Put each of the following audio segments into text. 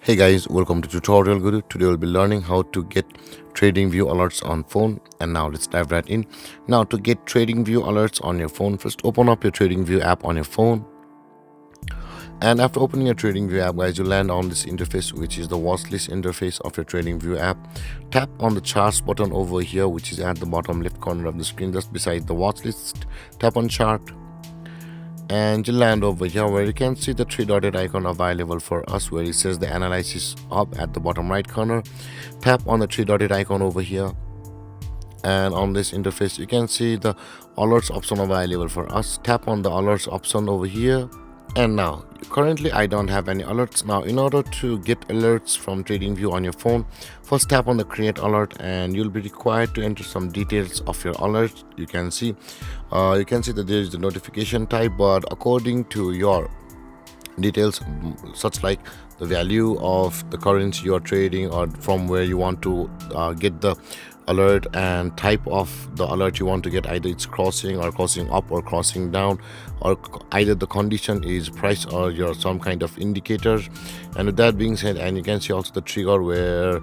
Hey guys, welcome to Tutorial Guru. Today we'll be learning how to get TradingView alerts on phone. And now let's dive right in. Now to get TradingView alerts on your phone, first open up your TradingView app on your phone. And after opening your TradingView app, guys, you land on this interface, which is the watch list interface of your TradingView app. Tap on the charts button over here, which is at the bottom left corner of the screen, just beside the watch list. Tap on chart. And you land over here where you can see the three dotted icon available for us, where it says the analysis hub at the bottom right corner. Tap on the three dotted icon over here, and on this interface you can see the alerts option available for us. Tap on the alerts option over here. And now currently I don't have any alerts. Now in order to get alerts from TradingView on your phone, first tap on the create alert, and you'll be required to enter some details of your alert. You can see that there is the notification type, but according to your details, such like the value of the currency you are trading, or from where you want to get the alert, and type of the alert you want to get, either it's crossing or crossing up or crossing down, or either the condition is price or your some kind of indicator. And with that being said, and you can see also the trigger where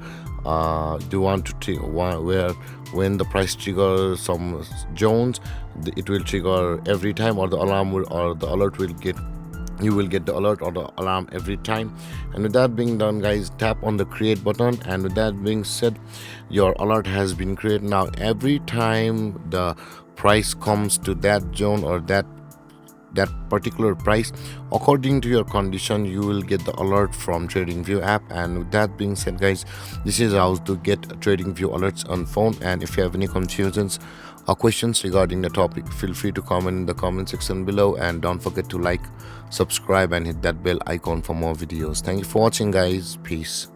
you want to where when the price triggers some zones, it will trigger every time, or the alarm will, or the alert will get, you will get the alert or the alarm every time. And with that being done, guys, tap on the create button, and with that being said, your alert has been created. Now every time the price comes to that zone, or that particular price, according to your condition, you will get the alert from TradingView app. And with that being said, guys, this is how to get TradingView alerts on phone. And if you have any confusions or questions regarding the topic, feel free to comment in the comment section below, and don't forget to like, subscribe, and hit that bell icon for more videos. Thank you for watching, guys. Peace.